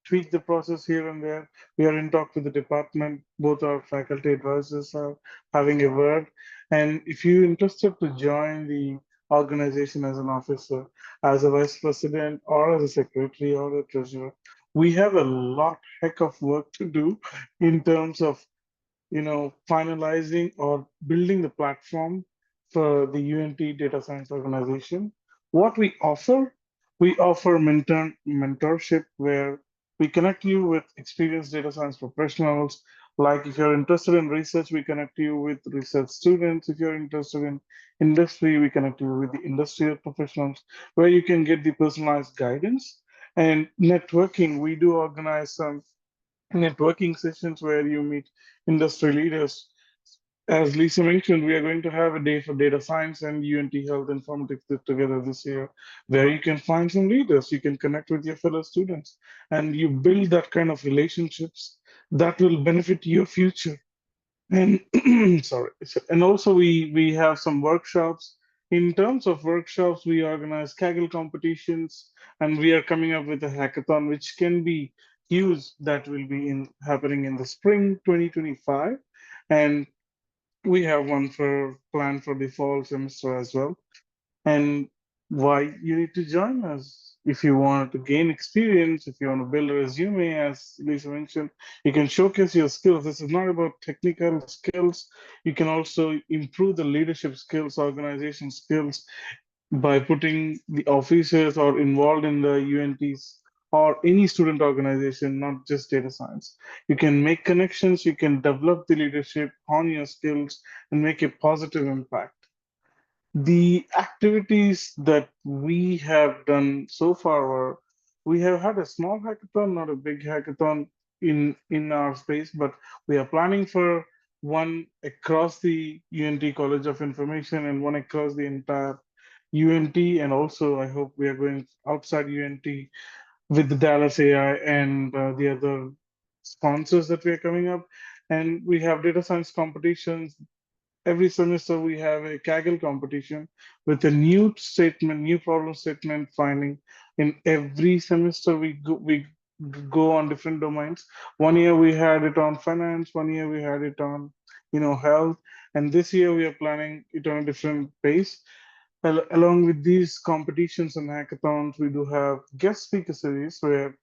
tweak the process here and there. We are in talk with the department. Both our faculty advisors are having a word. And if you're interested to join the organization as an officer, as a vice president, or as a secretary or a treasurer, we have a heck of work to do in terms of finalizing or building the platform for the UNT Data Science Organization. What we offer mentorship where we connect you with experienced data science professionals. Like if you're interested in research, we connect you with research students. If you're interested in industry, we connect you with the industrial professionals where you can get the personalized guidance. And networking, we do organize some networking sessions where you meet industry leaders. As Lisa mentioned, we are going to have a day for data science and UNT Health Informatics together this year, where you can find some leaders, you can connect with your fellow students, and you build that kind of relationships that will benefit your future. And sorry, and also we have some workshops. In terms of workshops, we organize Kaggle competitions, and we are coming up with a hackathon, which can be used, that will be happening in the spring 2025. And we have one planned for the fall semester as well. And why you need to join us? If you want to gain experience, if you want to build a resume, as Lisa mentioned, you can showcase your skills. This is not about technical skills. You can also improve the leadership skills, organization skills by putting the officers or involved in the UNTs or any student organization, not just data science. You can make connections, you can develop the leadership on your skills and make a positive impact. The activities that we have done so far we have had a small hackathon, not a big hackathon. in our space, but we are planning for one across the UNT College of Information and one across the entire UNT. And also, I hope we are going outside UNT with the Dallas AI and the other sponsors that we are coming up. And we have data science competitions. Every semester we have a Kaggle competition with a new statement, new problem statement finding. In every semester we go on different domains. One year we had it on finance, one year we had it on health, and this year we are planning it on a different pace. Along with these competitions and hackathons, we do have guest speaker series where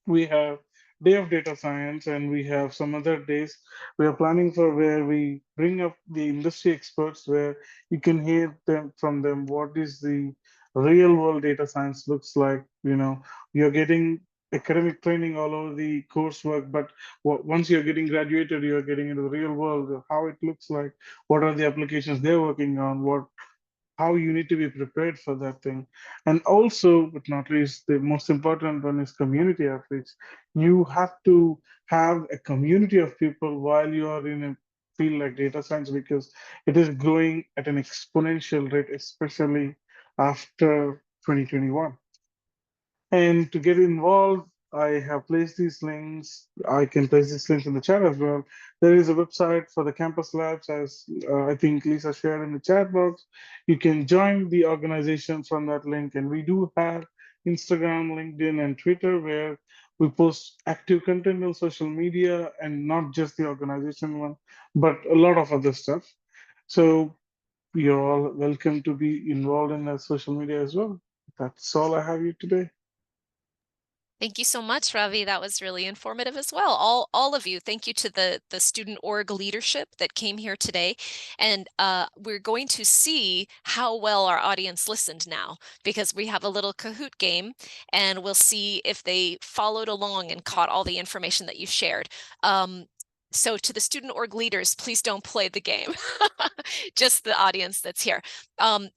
we have day of data science and we have some other days we are planning for where we bring up the industry experts where you can hear them from them what is the real world data science looks like. You're getting academic training all over the coursework, but once you're getting graduated, you're getting into the real world, how it looks like, what are the applications they're working on, how you need to be prepared for that thing. And also, but not least, the most important one is community outreach. You have to have a community of people while you are in a field like data science because it is growing at an exponential rate, especially after 2021. And to get involved, I have placed these links. I can place these links in the chat as well. There is a website for the campus labs, as I think Lisa shared in the chat box. You can join the organization from that link. And we do have Instagram, LinkedIn, and Twitter where we post active content on social media, and not just the organization one, but a lot of other stuff. So you're all welcome to be involved in that social media as well. That's all I have you today.
Thank you so much, Ravi. That was really informative as well. All of you, thank you to the student org leadership that came here today. And we're going to see how well our audience listened now, because we have a little Kahoot game, and we'll see if they followed along and caught all the information that you shared. So to the student org leaders, please don't play the game, just the audience that's here.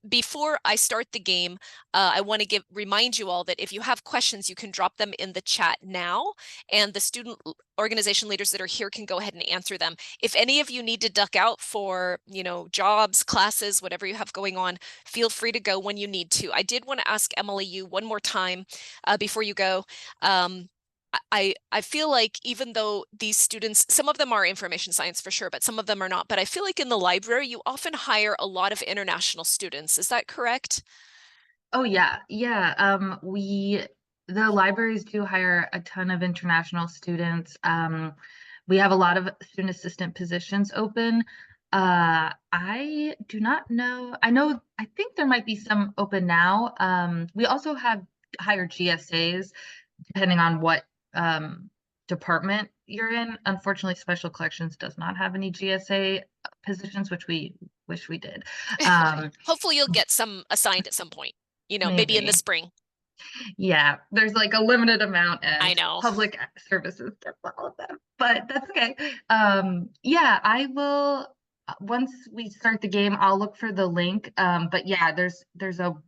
Before I start the game, I want to remind you all that if you have questions, you can drop them in the chat now, and the student organization leaders that are here can go ahead and answer them. If any of you need to duck out for, jobs, classes, whatever you have going on, feel free to go when you need to. I did want to ask Emily you one more time before you go. I feel like even though these students, some of them are information science for sure, but some of them are not. But I feel like in the library, you often hire a lot of international students. Is that correct?
Oh yeah, yeah. The libraries do hire a ton of international students. We have a lot of student assistant positions open. I do not know. I think there might be some open now. We also hire GSAs depending on what department you're in. Unfortunately, special collections does not have any GSA positions, which we wish we did.
Hopefully you'll get some assigned at some point, maybe in the spring.
Yeah, there's like a limited amount, and
I know
public services gets all of them, but that's okay. Yeah, I will, once we start the game, I'll look for the link. But yeah,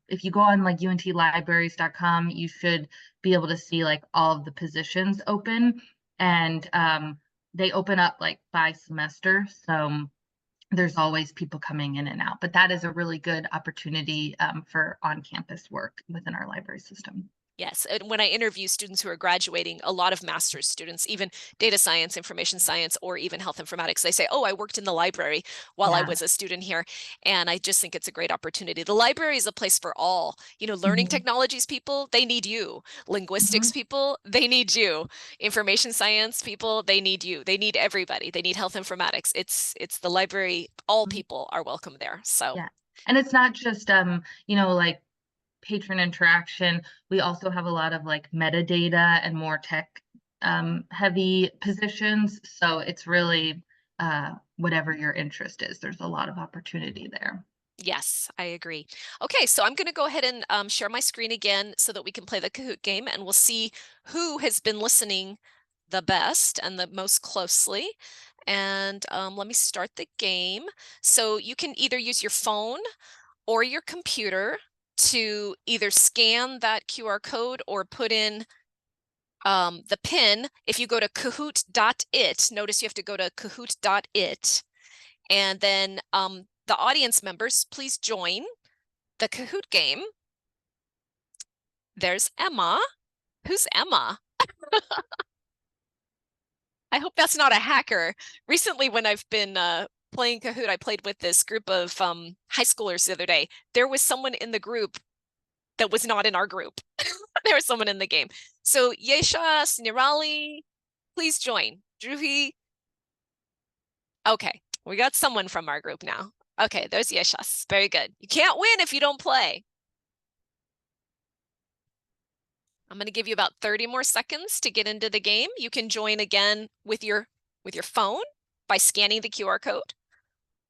if you go on like untlibraries.com, you should be able to see like all of the positions open, and they open up like by semester. So there's always people coming in and out, but that is a really good opportunity for on-campus work within our library system.
Yes, and when I interview students who are graduating, a lot of master's students, even data science, information science, or even health informatics, they say, oh, I worked in the library while I was a student here. And I just think it's a great opportunity. The library is a place for all, learning technologies people, they need you. Linguistics people, they need you. Information science people, they need you. They need everybody. They need health informatics. It's the library. All people are welcome there. So
yeah, and it's not just like patron interaction. We also have a lot of like metadata and more tech heavy positions. So it's really whatever your interest is, there's a lot of opportunity there.
Yes, I agree. Okay, so I'm going to go ahead and share my screen again so that we can play the Kahoot game, and we'll see who has been listening the best and the most closely. And let me start the game. So you can either use your phone or your computer to either scan that QR code or put in the pin, if you go to kahoot.it, notice you have to go to kahoot.it, and then the audience members, please join the Kahoot game. There's Emma. Who's Emma? I hope that's not a hacker. Recently, when I've been playing Kahoot, I played with this group of high schoolers the other day. There was someone in the group that was not in our group. There was someone in the game. So Yeshas, Nirali, please join. Druhi. Okay, we got someone from our group now. Okay, there's Yeshas. Very good. You can't win if you don't play. I'm going to give you about 30 more seconds to get into the game. You can join again with your phone by scanning the QR code,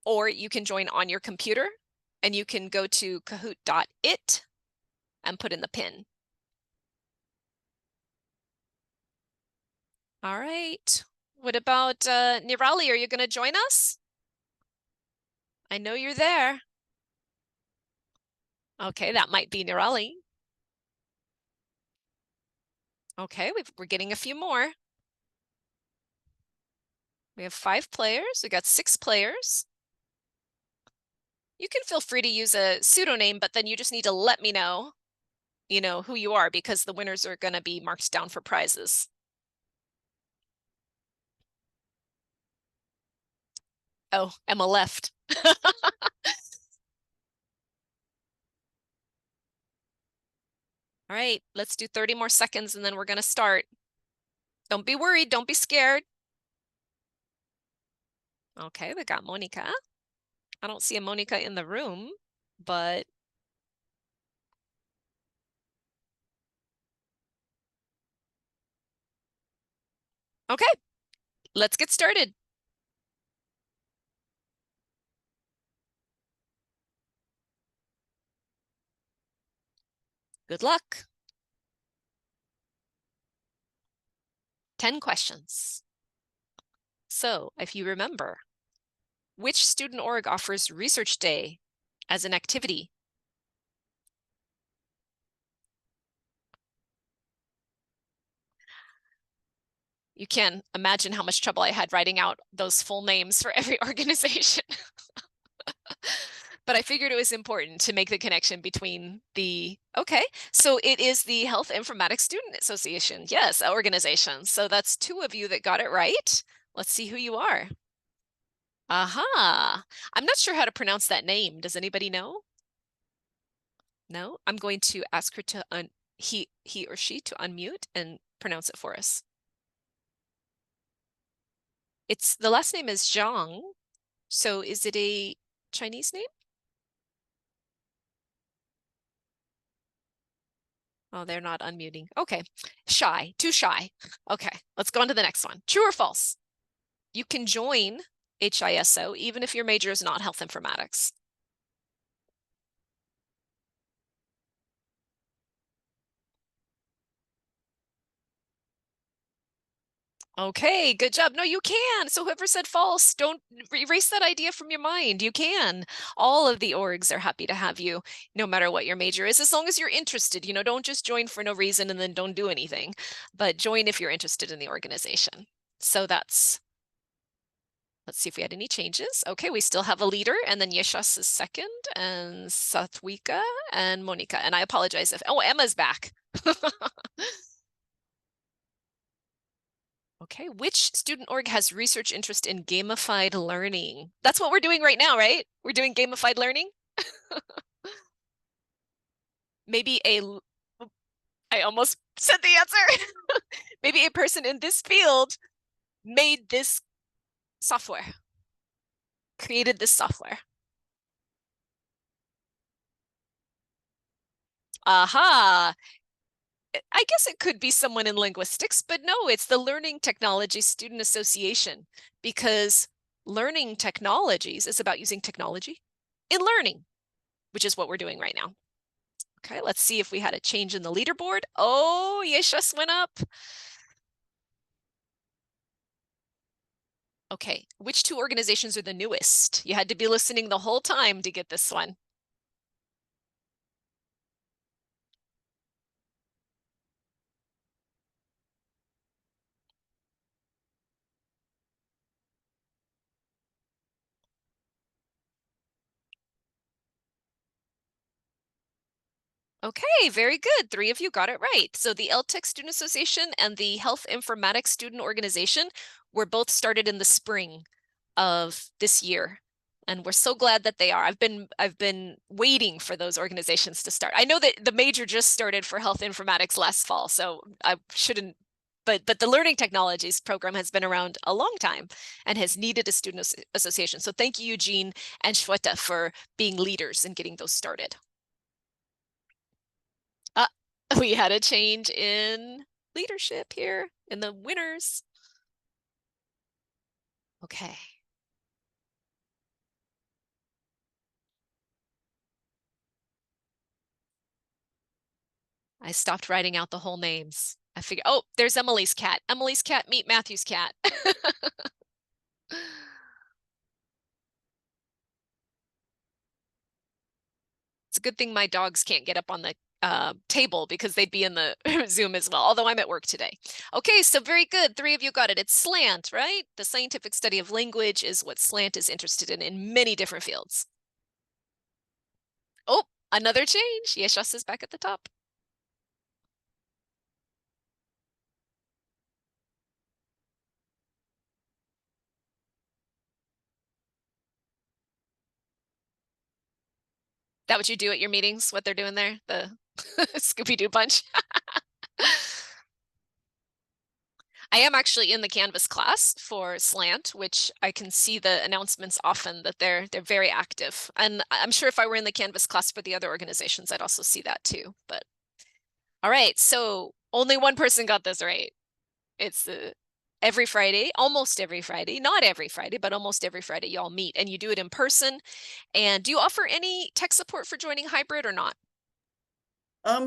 or you can join on your computer, and you can go to kahoot.it and put in the pin. All right. What about Nirali? Are you going to join us? I know you're there. Okay, that might be Nirali. Okay, we're getting a few more. We have 5 players. We got 6 players. You can feel free to use a pseudonym, but then you just need to let me know, who you are, because the winners are going to be marked down for prizes. Oh, Emma left. All right, let's do 30 more seconds and then we're going to start. Don't be worried. Don't be scared. Okay, we got Monica. I don't see a Monica in the room, but okay, let's get started. Good luck. 10 questions. So, if you remember, which student org offers Research Day as an activity? You can imagine how much trouble I had writing out those full names for every organization. But I figured it was important to make the connection between okay, so it is the Health Informatics Student Association. Yes, organization. So that's 2 of you that got it right. Let's see who you are. Aha. I'm not sure how to pronounce that name. Does anybody know? No? I'm going to ask her to he or she to unmute and pronounce it for us. The last name is Zhang. So is it a Chinese name? Oh, they're not unmuting. Okay. Shy, too shy. Okay, let's go on to the next one. True or false? You can join HISO even if your major is not health informatics. Okay, good job. No, you can. So whoever said false, don't erase that idea from your mind. You can. All of the orgs are happy to have you, no matter what your major is, as long as you're interested. Don't just join for no reason and then don't do anything, but join if you're interested in the organization. So let's see if we had any changes. Okay, we still have a leader, and then Yeshas is second, and Sathwika and Monica. And I apologize oh, Emma's back. Okay, which student org has research interest in gamified learning? That's what we're doing right now, right? We're doing gamified learning. Maybe I almost said the answer. Maybe a person in this field made this software, created this software. Aha. I guess it could be someone in linguistics, but no, it's the Learning Technology Student Association, because learning technologies is about using technology in learning, which is what we're doing right now. Okay, let's see if we had a change in the leaderboard. Oh, Yeshas went up. Okay, which 2 organizations are the newest? You had to be listening the whole time to get this one. Okay, very good. 3 of you got it right. So the LTech Student Association and the Health Informatics Student Organization were both started in the spring of this year. And we're so glad that they are. I've been waiting for those organizations to start. I know that the major just started for health informatics last fall, so I shouldn't, but the Learning Technologies program has been around a long time and has needed a student association. So thank you, Eugene and Shweta, for being leaders and getting those started. We had a change in leadership here in the winners. Okay. I stopped writing out the whole names. I figured, oh, there's Emily's cat. Emily's cat, meet Matthew's cat. It's a good thing my dogs can't get up on the table because they'd be in the Zoom as well, although I'm at work today. Okay, so very good. 3 of you got it. It's SLANT, right? The scientific study of language is what SLANT is interested in many different fields. Oh, another change. Yeshas is back at the top. That what you do at your meetings? What they're doing there? The Scooby-Doo punch? I am actually in the Canvas class for SLANT, which I can see the announcements often that they're very active. And I'm sure if I were in the Canvas class for the other organizations, I'd also see that too. But all right, so only one person got this right. It's every Friday, almost every Friday, not every Friday, but almost every Friday y'all meet and you do it in person. And do you offer any tech support for joining hybrid or not?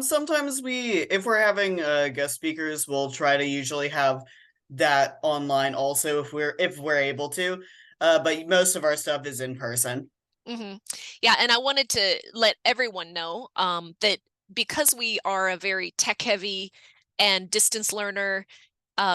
Sometimes if we're having guest speakers, we'll try to usually have that online also if we're able to. But most of our stuff is in person.
Yeah, and I wanted to let everyone know that because we are a very tech-heavy and distance learner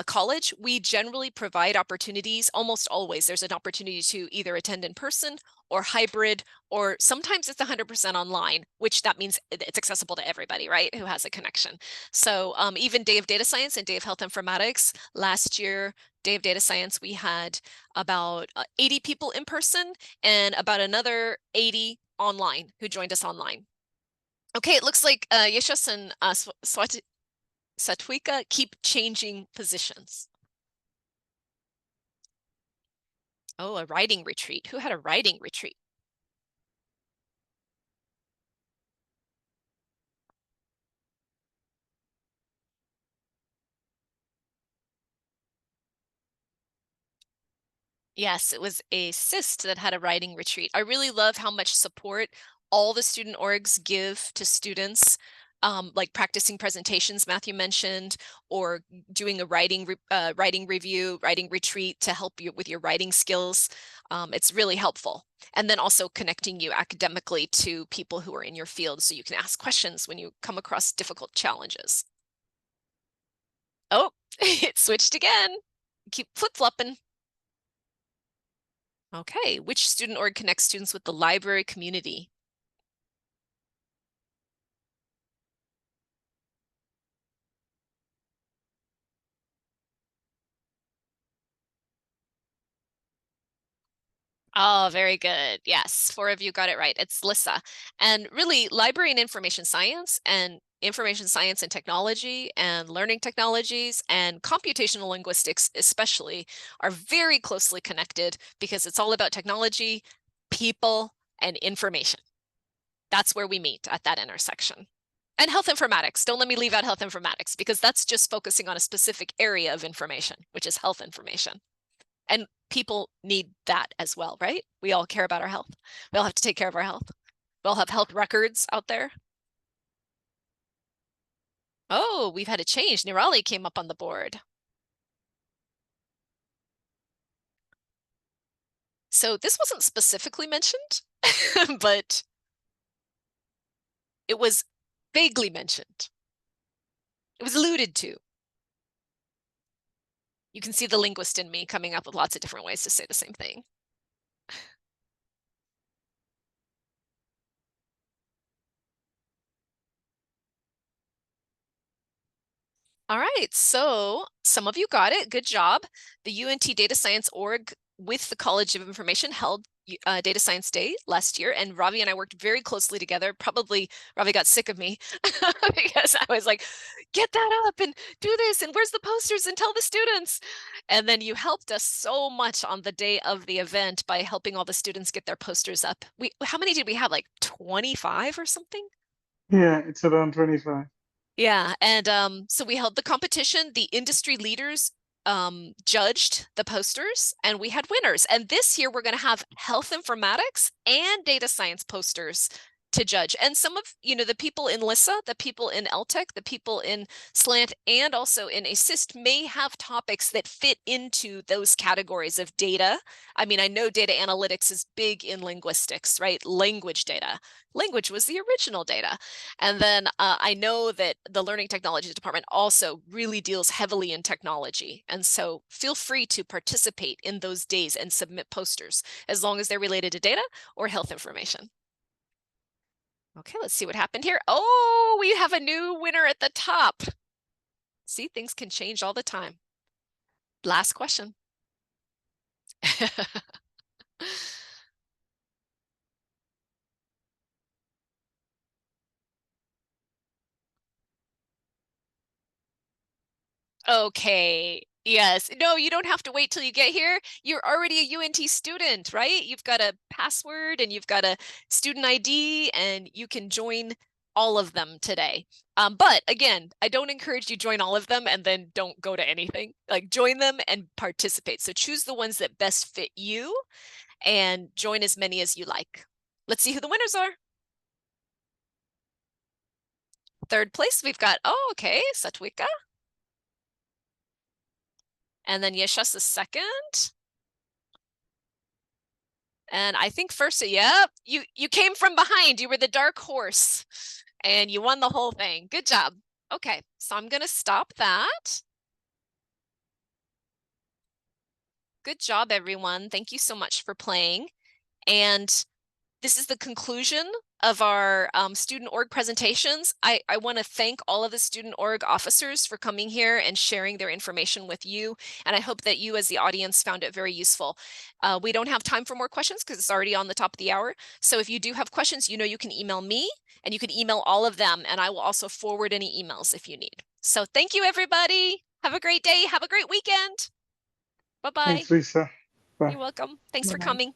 college, we generally provide opportunities. Almost always, there's an opportunity to either attend in person or hybrid, or sometimes it's 100% online, which that means it's accessible to everybody, right, who has a connection. So even Day of Data Science and Day of Health Informatics, last year, Day of Data Science, we had about 80 people in person and about another 80 online who joined us online. Okay, it looks like Yeshas and Satwika keep changing positions. Oh, a writing retreat. Who had a writing retreat? Yes, it was a CIST that had a writing retreat. I really love how much support all the student orgs give to students, like practicing presentations Matthew mentioned, or doing a writing review, writing retreat to help you with your writing skills. It's really helpful. And then also connecting you academically to people who are in your field so you can ask questions when you come across difficult challenges. Oh, it switched again. Keep flip-flopping. Okay, which student org connects students with the library community? Oh, very good. Yes, 4 of you got it right. It's LISA. And really, library and information science and technology and learning technologies and computational linguistics especially are very closely connected because it's all about technology, people, and information. That's where we meet at that intersection. And health informatics. Don't let me leave out health informatics because that's just focusing on a specific area of information, which is health information. And people need that as well, right? We all care about our health. We all have to take care of our health. We all have health records out there. Oh, we've had a change. Nirali came up on the board. So this wasn't specifically mentioned, but it was vaguely mentioned. It was alluded to. You can see the linguist in me coming up with lots of different ways to say the same thing. All right, so some of you got it. Good job. The UNT Data Science Org with the College of Information held Data Science Day last year, and Ravi and I worked very closely together. Probably Ravi got sick of me because I was like, get that up and do this, and where's the posters, and tell the students. And then you helped us so much on the day of the event by helping all the students get their posters up. How many did we have? Like 25 or something?
Yeah, it's around 25.
Yeah, and so we held the competition. The industry leaders judged the posters, and we had winners. And this year we're going to have health informatics and data science posters to judge. And some of, the people in LISA, the people in LTech, the people in SLANT, and also in ASSIST may have topics that fit into those categories of data. I mean, I know data analytics is big in linguistics, right? Language data. Language was the original data. And then I know that the Learning Technologies Department also really deals heavily in technology. And so feel free to participate in those days and submit posters as long as they're related to data or health information. Okay, let's see what happened here. Oh, we have a new winner at the top. See, things can change all the time. Last question. Okay. Yes. No, you don't have to wait till you get here. You're already a UNT student, right? You've got a password and you've got a student ID, and you can join all of them today. But again, I don't encourage you join all of them and then don't go to anything. Like, join them and participate. So choose the ones that best fit you and join as many as you like. Let's see who the winners are. Third place, we've got, okay, Satwika. And then Yeshas is second. And I think first, yep, you came from behind. You were the dark horse and you won the whole thing. Good job. Okay, so I'm going to stop that. Good job, everyone. Thank you so much for playing. And this is the conclusion of our student org presentations. I want to thank all of the student org officers for coming here and sharing their information with you. And I hope that you as the audience found it very useful. We don't have time for more questions because it's already on the top of the hour. So if you do have questions, you can email me and you can email all of them. And I will also forward any emails if you need. So thank you, everybody. Have a great day. Have a great weekend. Bye-bye.
Thanks, Lisa. Bye.
You're welcome. Thanks for
Bye-bye.
coming.